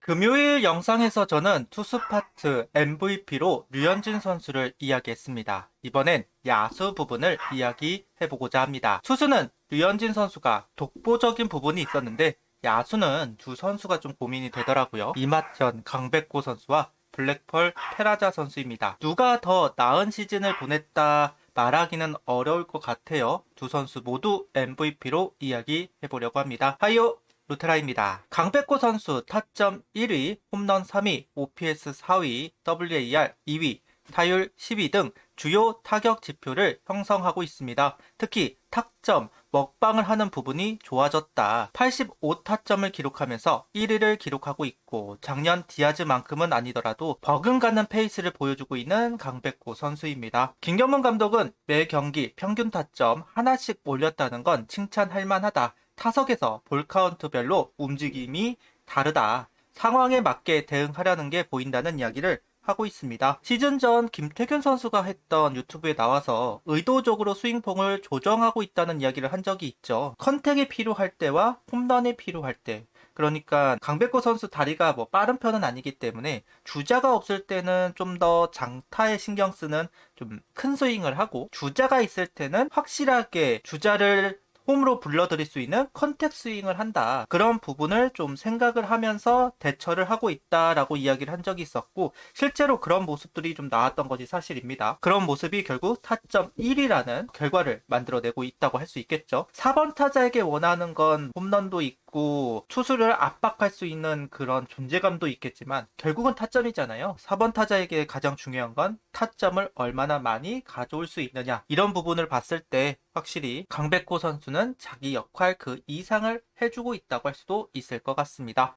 금요일 영상에서 저는 투수 파트 MVP로 류현진 선수를 이야기했습니다. 이번엔 야수 부분을 이야기해보고자 합니다. 투수는 류현진 선수가 독보적인 부분이 있었는데 야수는 두 선수가 좀 고민이 되더라고요. 이맛현, 강백호 선수와 블랙펄 페라자 선수입니다. 누가 더 나은 시즌을 보냈다 말하기는 어려울 것 같아요. 두 선수 모두 MVP로 이야기해보려고 합니다. 하이요! 루테라입니다. 강백호 선수 타점 1위, 홈런 3위, OPS 4위, WAR 2위, 타율 10위 등 주요 타격 지표를 형성하고 있습니다. 특히 타점, 먹방을 하는 부분이 좋아졌다. 85타점을 기록하면서 1위를 기록하고 있고 작년 디아즈만큼은 아니더라도 버금가는 페이스를 보여주고 있는 강백호 선수입니다. 김경문 감독은 매 경기 평균 타점 하나씩 올렸다는 건 칭찬할 만하다. 타석에서 볼 카운트별로 움직임이 다르다. 상황에 맞게 대응하려는 게 보인다는 이야기를 하고 있습니다. 시즌 전 김태균 선수가 했던 유튜브에 나와서 의도적으로 스윙폼을 조정하고 있다는 이야기를 한 적이 있죠. 컨택이 필요할 때와 홈런이 필요할 때. 그러니까 강백호 선수 다리가 뭐 빠른 편은 아니기 때문에 주자가 없을 때는 좀 더 장타에 신경 쓰는 좀 큰 스윙을 하고 주자가 있을 때는 확실하게 주자를 홈으로 불러들일 수 있는 컨택 스윙을 한다. 그런 부분을 좀 생각을 하면서 대처를 하고 있다라고 이야기를 한 적이 있었고 실제로 그런 모습들이 좀 나왔던 것이 사실입니다. 그런 모습이 결국 타점 1이라는 결과를 만들어내고 있다고 할 수 있겠죠. 4번 타자에게 원하는 건 홈런도 있고 투수를 압박할 수 있는 그런 존재감도 있겠지만 결국은 타점이잖아요. 4번 타자에게 가장 중요한 건 타점을 얼마나 많이 가져올 수 있느냐. 이런 부분을 봤을 때 확실히 강백호 선수는 자기 역할 그 이상을 해주고 있다고 할 수도 있을 것 같습니다.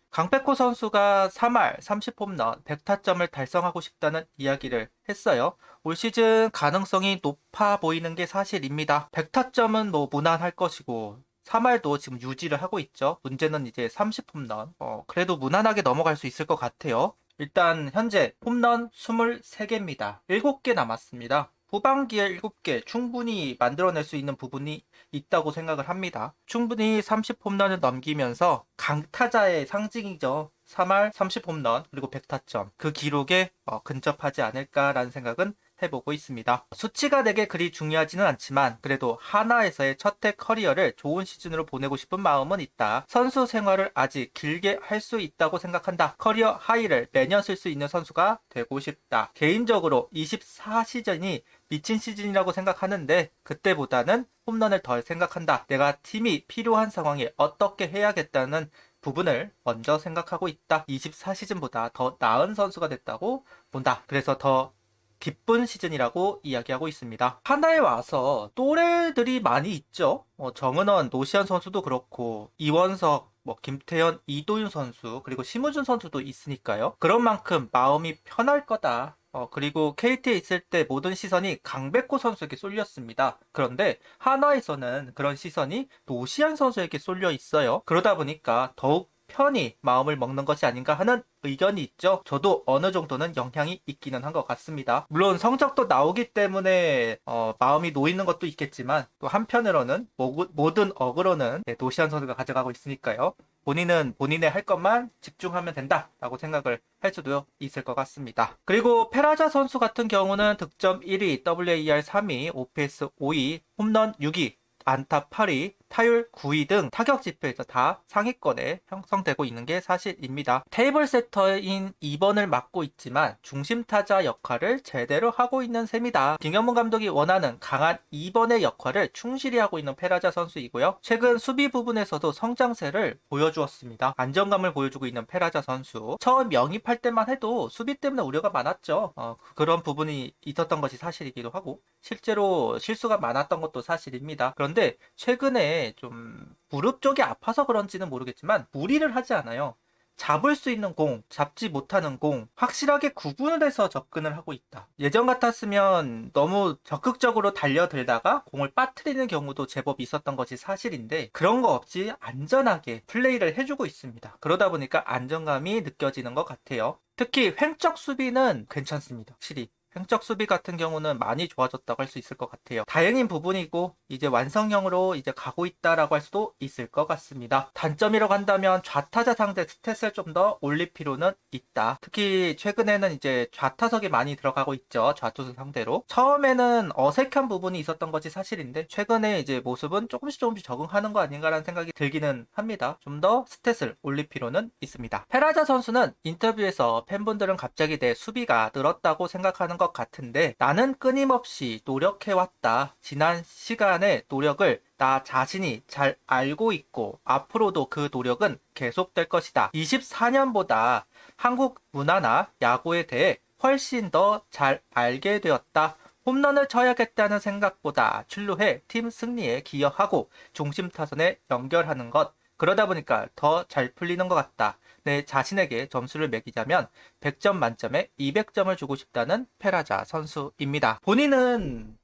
강백호 선수가 3할 30홈런 100타점을 달성하고 싶다는 이야기를 했어요. 올 시즌 가능성이 높아 보이는 게 사실입니다. 100타점은 뭐 무난할 것이고 3할도 지금 유지를 하고 있죠. 문제는 이제 30홈런. 그래도 무난하게 넘어갈 수 있을 것 같아요. 일단 현재 홈런 23개입니다. 7개 남았습니다. 후반기에 7개 충분히 만들어낼 수 있는 부분이 있다고 생각을 합니다. 충분히 30홈런을 넘기면서 강타자의 상징이죠. 3할 30홈런 그리고 100타점 그 기록에 근접하지 않을까라는 생각은 해보고 있습니다. 수치가 되게 그리 중요하지는 않지만 그래도 하나에서의 첫해 커리어를 좋은 시즌으로 보내고 싶은 마음은 있다. 선수 생활을 아직 길게 할 수 있다고 생각한다. 커리어 하이를 매년 쓸 수 있는 선수가 되고 싶다. 개인적으로 24시즌이 미친 시즌이라고 생각하는데 그때보다는 홈런을 덜 생각한다. 내가 팀이 필요한 상황에 어떻게 해야겠다는 부분을 먼저 생각하고 있다. 24시즌보다 더 나은 선수가 됐다고 본다. 그래서 더 기쁜 시즌이라고 이야기하고 있습니다. 하나에 와서 또래들이 많이 있죠. 정은원, 노시안 선수도 그렇고 이원석, 김태현, 이도윤 선수 그리고 심우준 선수도 있으니까요. 그런 만큼 마음이 편할 거다. 그리고 KT에 있을 때 모든 시선이 강백호 선수에게 쏠렸습니다. 그런데 한화에서는 그런 시선이 노시안 선수에게 쏠려 있어요. 그러다 보니까 더욱 편히 마음을 먹는 것이 아닌가 하는 의견이 있죠. 저도 어느 정도는 영향이 있기는 한 것 같습니다. 물론 성적도 나오기 때문에 마음이 놓이는 것도 있겠지만 또 한편으로는 모든 어그로는 노시안 선수가 가져가고 있으니까요. 본인은 본인의 할 것만 집중하면 된다라고 생각을 할 수도 있을 것 같습니다. 그리고 페라자 선수 같은 경우는 득점 1위, WAR 3위, OPS 5위, 홈런 6위, 안타 8위, 타율 9위 등 타격 지표에서 다 상위권에 형성되고 있는 게 사실입니다. 테이블 세터인 2번을 맡고 있지만 중심 타자 역할을 제대로 하고 있는 셈이다. 김경문 감독이 원하는 강한 2번의 역할을 충실히 하고 있는 페라자 선수이고요. 최근 수비 부분에서도 성장세를 보여주었습니다. 안정감을 보여주고 있는 페라자 선수. 처음 영입할 때만 해도 수비 때문에 우려가 많았죠. 그런 부분이 있었던 것이 사실이기도 하고 실제로 실수가 많았던 것도 사실입니다. 그런데 최근에 좀 무릎 쪽이 아파서 그런지는 모르겠지만 무리를 하지 않아요. 잡을 수 있는 공, 잡지 못하는 공, 확실하게 구분을 해서 접근을 하고 있다. 예전 같았으면 너무 적극적으로 달려들다가 공을 빠뜨리는 경우도 제법 있었던 것이 사실인데 그런 거 없이 안전하게 플레이를 해주고 있습니다. 그러다 보니까 안정감이 느껴지는 것 같아요. 특히 횡적 수비는 괜찮습니다. 확실히. 행적 수비 같은 경우는 많이 좋아졌다고 할 수 있을 것 같아요. 다행인 부분이고 이제 완성형으로 이제 가고 있다라고 할 수도 있을 것 같습니다. 단점이라고 한다면 좌타자 상대 스탯을 좀 더 올릴 필요는 있다. 특히 최근에는 이제 좌타석이 많이 들어가고 있죠. 좌투수 상대로. 처음에는 어색한 부분이 있었던 것이 사실인데 최근에 이제 모습은 조금씩 적응하는 거 아닌가라는 생각이 들기는 합니다. 좀 더 스탯을 올릴 필요는 있습니다. 페라자 선수는 인터뷰에서 팬분들은 갑자기 내 수비가 늘었다고 생각하는 것 같은데 나는 끊임없이 노력해왔다. 지난 시간의 노력을 나 자신이 잘 알고 있고 앞으로도 그 노력은 계속될 것이다. 24년보다 한국 문화나 야구에 대해 훨씬 더 잘 알게 되었다. 홈런을 쳐야겠다는 생각보다 출루해 팀 승리에 기여하고 중심 타선에 연결하는 것. 그러다 보니까 더 잘 풀리는 것 같다. 내 자신에게 점수를 매기자면 100점 만점에 200점을 주고 싶다는 페라자 선수입니다. 본인은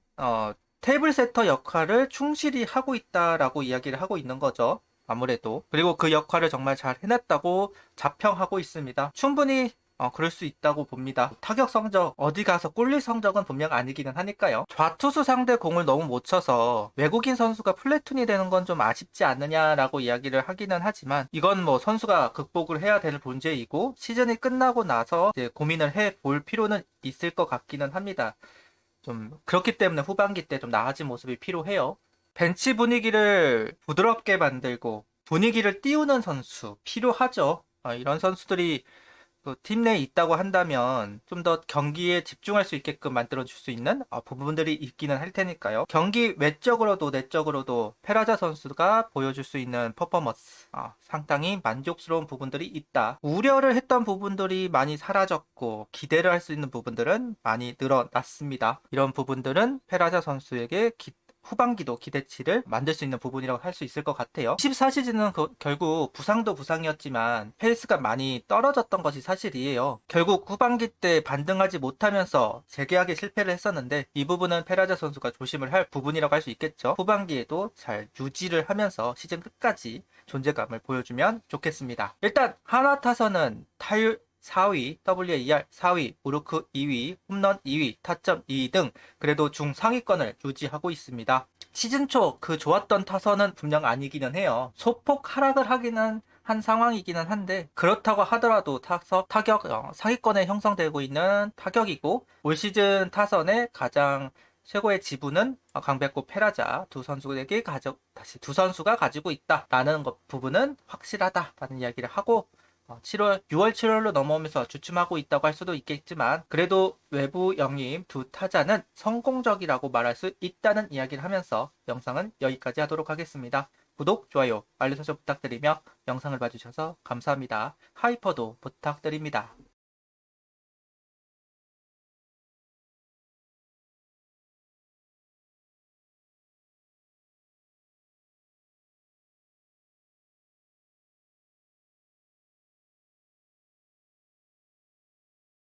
테이블 세터 역할을 충실히 하고 있다라고 이야기를 하고 있는 거죠. 아무래도. 그리고 그 역할을 정말 잘 해냈다고 자평하고 있습니다. 충분히 그럴 수 있다고 봅니다. 타격 성적, 어디 가서 꿀릴 성적은 분명 아니기는 하니까요. 좌투수 상대 공을 너무 못 쳐서 외국인 선수가 플래툰이 되는 건 좀 아쉽지 않느냐라고 이야기를 하기는 하지만 이건 뭐 선수가 극복을 해야 될 문제이고 시즌이 끝나고 나서 이제 고민을 해볼 필요는 있을 것 같기는 합니다. 좀 그렇기 때문에 후반기 때 좀 나아진 모습이 필요해요. 벤치 분위기를 부드럽게 만들고 분위기를 띄우는 선수 필요하죠. 이런 선수들이 팀 내에 있다고 한다면 좀 더 경기에 집중할 수 있게끔 만들어줄 수 있는 부분들이 있기는 할 테니까요. 경기 외적으로도 내적으로도 페라자 선수가 보여줄 수 있는 퍼포먼스 상당히 만족스러운 부분들이 있다. 우려를 했던 부분들이 많이 사라졌고 기대를 할 수 있는 부분들은 많이 늘어났습니다. 이런 부분들은 페라자 선수에게 후반기도 기대치를 만들 수 있는 부분이라고 할 수 있을 것 같아요. 14시즌은 결국 부상도 부상이었지만 페이스가 많이 떨어졌던 것이 사실이에요. 결국 후반기 때 반등하지 못하면서 재계약에 실패를 했었는데 이 부분은 페라자 선수가 조심을 할 부분이라고 할 수 있겠죠. 후반기에도 잘 유지를 하면서 시즌 끝까지 존재감을 보여주면 좋겠습니다. 일단 하나 타선은 타율 4위, WAR 4위, 우르크 2위, 홈런 2위, 타점 2위 등 그래도 중상위권을 유지하고 있습니다. 시즌 초 그 좋았던 타선은 분명 아니기는 해요. 소폭 하락을 하기는 한 상황이기는 한데 그렇다고 하더라도 타격 상위권에 형성되고 있는 타격이고 올 시즌 타선의 가장 최고의 지분은 강백호, 페라자 두 선수가 가지고 있다라는 부분은 확실하다라는 이야기를 하고 6월, 7월로 넘어오면서 주춤하고 있다고 할 수도 있겠지만 그래도 외부 영입 두 타자는 성공적이라고 말할 수 있다는 이야기를 하면서 영상은 여기까지 하도록 하겠습니다. 구독, 좋아요, 알림 설정 부탁드리며 영상을 봐주셔서 감사합니다. 하이퍼도 부탁드립니다.